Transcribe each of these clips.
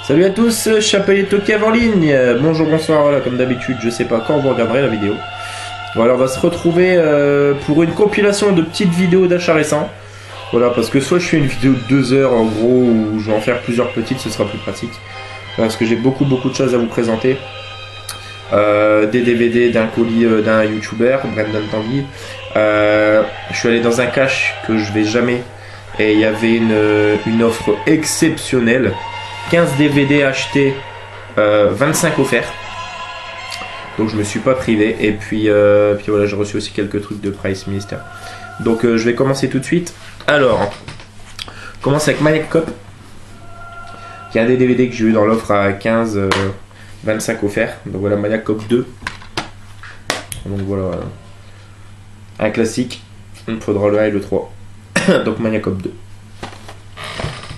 Salut à tous, Chapelier Tokev en ligne. Bonjour, bonsoir, voilà, comme d'habitude, je sais pas quand vous regarderez la vidéo. Voilà, on va se retrouver pour une compilation de petites vidéos d'achat récents. Voilà, parce que soit je fais une vidéo de 2 heures en gros, où je vais en faire plusieurs petites, ce sera plus pratique. Parce que j'ai beaucoup de choses à vous présenter. Des DVD d'un colis d'un YouTuber, Brendan Tanguy. Je suis allé dans un cache que je vais jamais. Et il y avait une offre exceptionnelle. 15 DVD achetés, 25 offerts. Donc je me suis pas privé. Et puis voilà, j'ai reçu aussi quelques trucs de Price Minister. Donc je vais commencer tout de suite. Alors, on commence avec Maniac Cop. Il y a un des DVD que j'ai eu dans l'offre à 15, 25 offerts. Donc voilà, Maniac Cop 2. Donc voilà, un classique. Il me faudra le 1 et le 3. Donc Maniac Cop 2.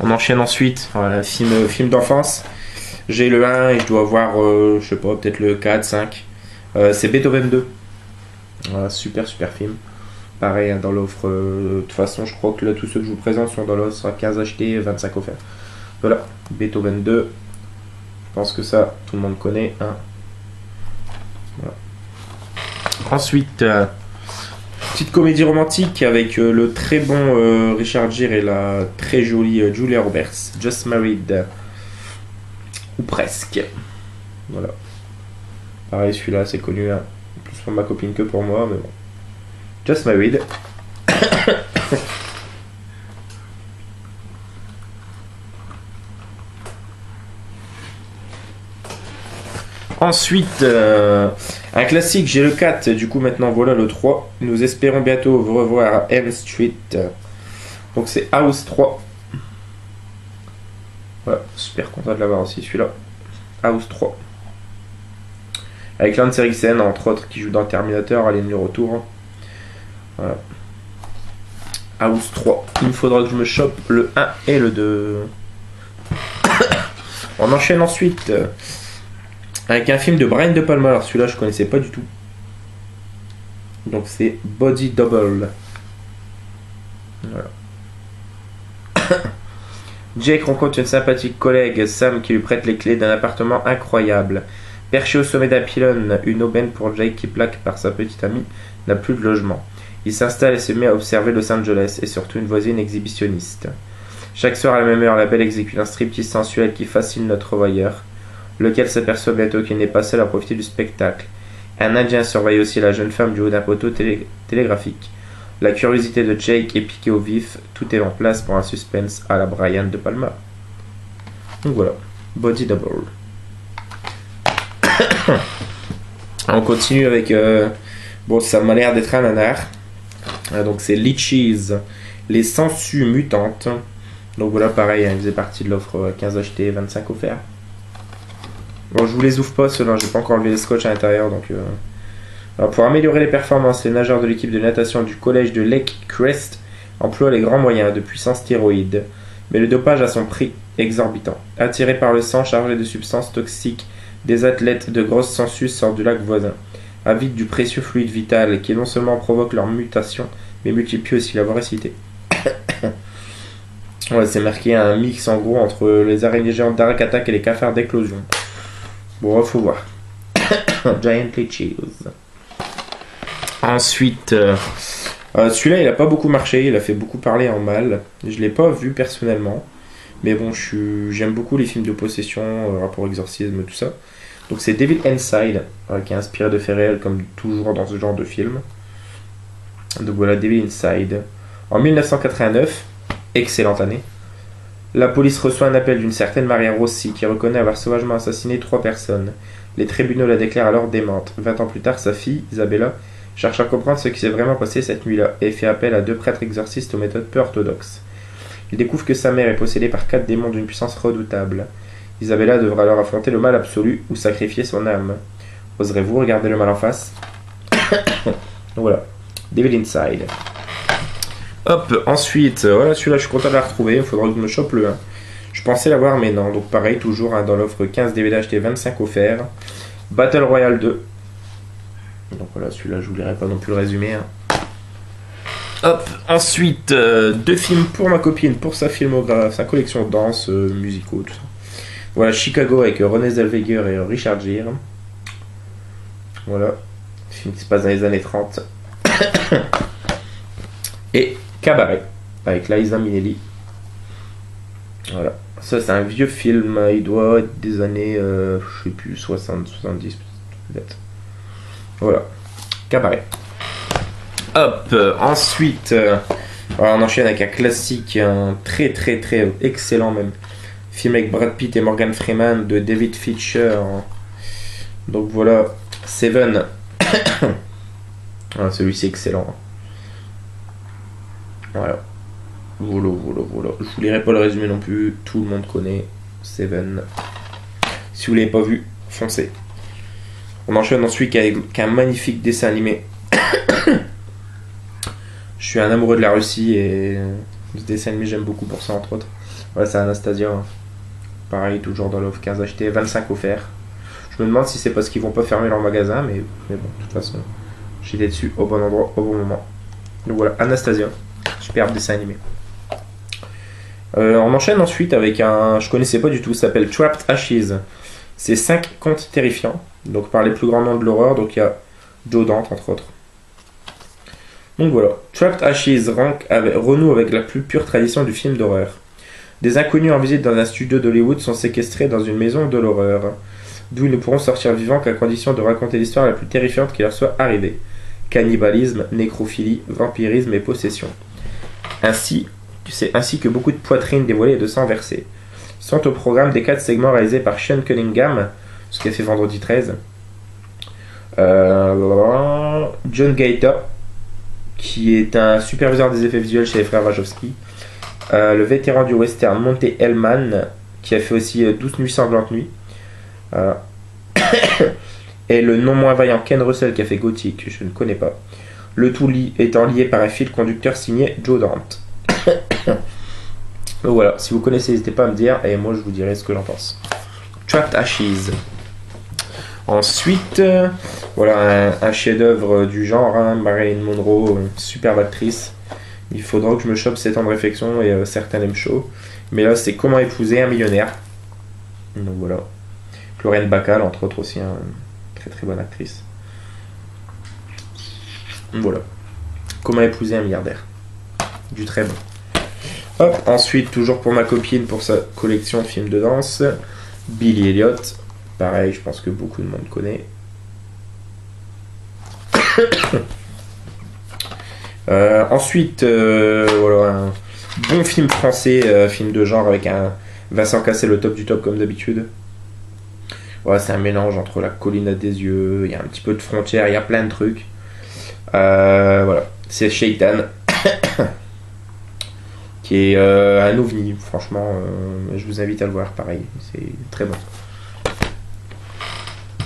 On enchaîne ensuite, voilà, film d'enfance. J'ai le 1 et je dois avoir, je sais pas, peut-être le 4, 5. C'est Beethoven 2. Voilà, super film. Pareil, hein, dans l'offre, de toute façon, je crois que là, tous ceux que je vous présente sont dans l'offre 15 achetés, 25 offerts. Voilà, Beethoven 2. Je pense que ça, tout le monde connaît. Hein. Voilà. Ensuite, petite comédie romantique avec le très bon Richard Gere et la très jolie Julia Roberts. Just Married. Ou presque. Voilà. Pareil, celui-là, c'est connu. Hein. Plus pour ma copine que pour moi, mais bon. Just Married. Ensuite, un classique, j'ai le 4, du coup maintenant voilà le 3. Nous espérons bientôt vous revoir à M Street. Donc c'est House 3. Voilà, super content de l'avoir aussi celui-là. House 3. Avec Lance Henriksen, entre autres, qui joue dans Terminator, Alien le retour. Voilà. House 3. Il me faudra que je me chope le 1 et le 2. On enchaîne ensuite avec un film de Brian De Palma. Alors celui-là je connaissais pas du tout. Donc c'est Body Double. Voilà. Jake rencontre une sympathique collègue, Sam, qui lui prête les clés d'un appartement incroyable. Perché au sommet d'un pylône, une aubaine pour Jake qui, plaque par sa petite amie, n'a plus de logement. Il s'installe et se met à observer Los Angeles et surtout une voisine exhibitionniste. Chaque soir à la même heure, la belle exécute un striptease sensuel qui fascine notre voyeur, lequel s'aperçoit bientôt qu'il n'est pas seul à profiter du spectacle. Un Indien surveille aussi la jeune femme du haut d'un poteau télégraphique. La curiosité de Jake est piquée au vif, tout est en place pour un suspense à la Brian De Palma. Donc voilà, Body Double. On continue avec... bon, ça m'a l'air d'être un nanar. Donc c'est Litchies, les sangsues mutantes. Donc voilà, pareil, hein, il faisait partie de l'offre 15 achetés, 25 offerts. Bon, je vous les ouvre pas, ceux-là, j'ai pas encore enlevé les scotch à l'intérieur, donc... Alors, pour améliorer les performances, les nageurs de l'équipe de natation du collège de Lake Crest emploient les grands moyens de puissants stéroïdes. Mais le dopage a son prix exorbitant. Attirés par le sang chargé de substances toxiques, des athlètes de grosses sangsues sortent du lac voisin, avides du précieux fluide vital qui non seulement provoque leur mutation, mais multiplie aussi la voracité. Ouais, c'est marqué un mix en gros entre les araignées géantes d'Arak Attack et les cafards d'éclosion. Bon, faut voir. Giant Litchies. Ensuite, celui-là, il a pas beaucoup marché, il a fait beaucoup parler en mal. Je l'ai pas vu personnellement, mais bon, j'aime beaucoup les films de possession, rapport exorcisme, tout ça. Donc c'est Devil Inside, qui est inspiré de faits réels comme toujours dans ce genre de film. Donc voilà, Devil Inside. En 1989, excellente année, la police reçoit un appel d'une certaine Maria Rossi qui reconnaît avoir sauvagement assassiné 3 personnes. Les tribunaux la déclarent alors démente. 20 ans plus tard, sa fille, Isabella, cherche à comprendre ce qui s'est vraiment passé cette nuit-là et fait appel à 2 prêtres exorcistes aux méthodes peu orthodoxes. Il découvre que sa mère est possédée par 4 démons d'une puissance redoutable. Isabella devra alors affronter le mal absolu ou sacrifier son âme. Oserez-vous regarder le mal en face? Voilà, Devil Inside. Hop, ensuite, voilà, celui-là je suis content de la retrouver, il faudra que je me chope le 1. Je pensais l'avoir mais non, donc pareil, toujours hein, dans l'offre 15 DVD achetés, 25 offerts. Battle Royale 2. Donc voilà, celui-là je vous lirai pas non plus le résumé. Hein. Hop, ensuite, 2 films pour ma copine, pour sa filmographie, sa collection de danse, musicaux, tout ça. Voilà, Chicago avec Renée Zellweger et Richard Gere. Voilà, film qui se passe dans les années 30. Et Cabaret avec Liza Minnelli. Voilà, ça c'est un vieux film, il doit être des années, je sais plus, 60, 70 peut-être. Voilà, Cabaret. Hop, ensuite, on enchaîne avec un classique, un très très très excellent même. Film avec Brad Pitt et Morgan Freeman de David Fincher. Donc voilà, Seven. Celui-ci est excellent. Voilà. Voilà. Je vous lirai pas le résumé non plus. Tout le monde connaît Seven. Si vous l'avez pas vu, foncez. On enchaîne ensuite avec un magnifique dessin animé. Je suis un amoureux de la Russie et ce dessin animé j'aime beaucoup pour ça entre autres. Voilà, c'est Anastasia. Pareil, toujours dans l'offre 15 acheté, 25 offerts. Je me demande si c'est parce qu'ils vont pas fermer leur magasin, mais bon, de toute façon, j'étais dessus au bon endroit, au bon moment. Donc voilà, Anastasia, superbe dessin animé. On enchaîne ensuite avec un, je connaissais pas du tout, ça s'appelle Trapped Ashes. C'est 5 contes terrifiants, donc par les plus grands noms de l'horreur, donc il y a Joe Dante entre autres. Donc voilà, Trapped Ashes renoue avec la plus pure tradition du film d'horreur. Des inconnus en visite dans un studio d'Hollywood sont séquestrés dans une maison de l'horreur, d'où ils ne pourront sortir vivants qu'à condition de raconter l'histoire la plus terrifiante qui leur soit arrivée. Cannibalisme, nécrophilie, vampirisme et possession. C'est ainsi que beaucoup de poitrines dévoilées et de sang versé. Sont au programme des 4 segments réalisés par Sean Cunningham, ce qui a fait Vendredi 13. John Gaeta, qui est un superviseur des effets visuels chez les frères Wachowski. Le vétéran du western Monte Hellman, qui a fait aussi 12 nuits sanglantes nuits. Et le non moins vaillant Ken Russell, qui a fait Gothic, je ne connais pas. Le tout étant lié par un fil conducteur signé Joe Dante. Donc voilà, si vous connaissez, n'hésitez pas à me dire, et moi je vous dirai ce que j'en pense. Trapped Ashes. Ensuite, voilà un chef-d'œuvre du genre, hein, Marilyn Monroe, superbe actrice. Il faudra que je me chope 7 ans de réflexion et certains aiment chaud. Mais là, c'est Comment épouser un millionnaire. Donc voilà. Lorraine Bacall, entre autres aussi, hein, très très bonne actrice. Voilà. Comment épouser un milliardaire. Du très bon. Hop, ensuite, toujours pour ma copine, pour sa collection de films de danse, Billy Elliot. Pareil, je pense que beaucoup de monde connaît. Ensuite, voilà, un bon film français, film de genre avec un Vincent Cassel au top du top comme d'habitude. Voilà, c'est un mélange entre La colline à des yeux, il y a un petit peu de frontières, il y a plein de trucs. Voilà, c'est Shaitan. Qui est un ovni, franchement, je vous invite à le voir, pareil, c'est très bon.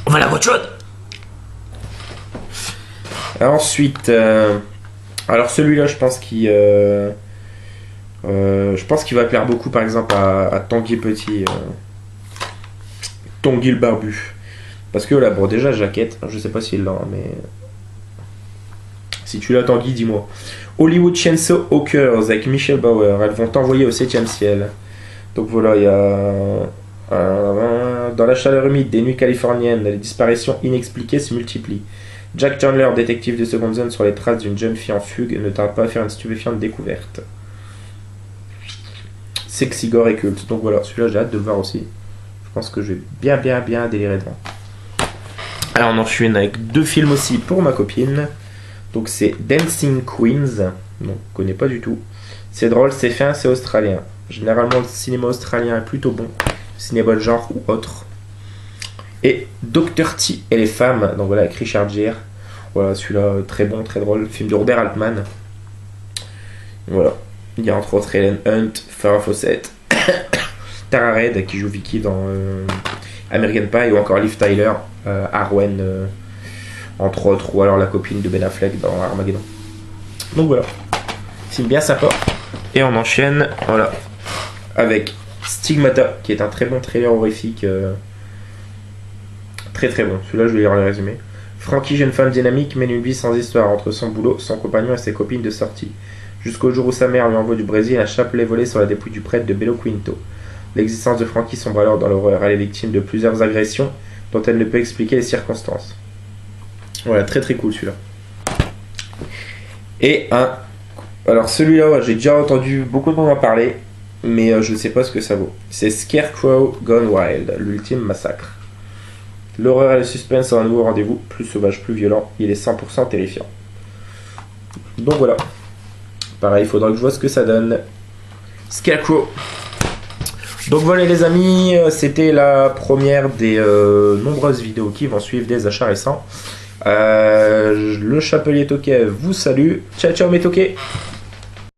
On va la voir chaude. Ensuite, alors celui-là, je pense qu'il va plaire beaucoup, par exemple, à Tanguy Petit, Tanguy le barbu, parce que là, bon, déjà jaquette, je sais pas s'il l'a, mais si tu l'as, Tanguy, dis-moi. Hollywood Chainsaw Hawkers avec Michelle Bauer, elles vont t'envoyer au 7e ciel. Donc voilà, il y a dans la chaleur humide des nuits californiennes, les disparitions inexpliquées se multiplient. Jack Chandler, détective de seconde zone sur les traces d'une jeune fille en fugue, ne tarde pas à faire une stupéfiante découverte. Sexy, gore et culte. Donc voilà, celui-là j'ai hâte de le voir aussi. Je pense que je vais bien délirer devant. Alors on enchaîne avec 2 films aussi pour ma copine. Donc c'est Dancing Queens. Non, je connais pas du tout. C'est drôle, c'est fin, c'est australien. Généralement le cinéma australien est plutôt bon. Cinéma de genre ou autre. Et Dr. T et les femmes. Donc voilà, avec Richard Gere. Voilà, celui-là très bon, très drôle. Film de Robert Altman. Voilà. Il y a entre autres Helen Hunt, Farrah Fawcett, Tara Reid qui joue Vicky dans American Pie, ou encore Liv Tyler, Arwen, entre autres, ou alors la copine de Ben Affleck dans Armageddon. Donc voilà, film bien sympa. Et on enchaîne, voilà, avec Stigmata, qui est un très bon trailer horrifique, très très bon. Celui-là, je vais lire le résumé. Frankie, jeune femme dynamique, mène une vie sans histoire entre son boulot, son compagnon et ses copines de sortie. Jusqu'au jour où sa mère lui envoie du Brésil un chapelet volé sur la dépouille du prêtre de Belo Quinto. L'existence de Frankie sombre alors dans l'horreur. Elle est victime de plusieurs agressions dont elle ne peut expliquer les circonstances. Voilà, très très cool celui-là. Et un... Alors celui-là, ouais, j'ai déjà entendu beaucoup de monde en parler, mais je ne sais pas ce que ça vaut. C'est Scarecrow Gone Wild, l'ultime massacre. L'horreur et le suspense ont un nouveau rendez-vous, plus sauvage, plus violent, il est 100% terrifiant. Donc voilà. Pareil, il faudra que je vois ce que ça donne. Scarecrow. Donc voilà les amis, c'était la première des nombreuses vidéos qui vont suivre des achats récents. Le Chapelier Tokay vous salue. Ciao ciao mes Tokay.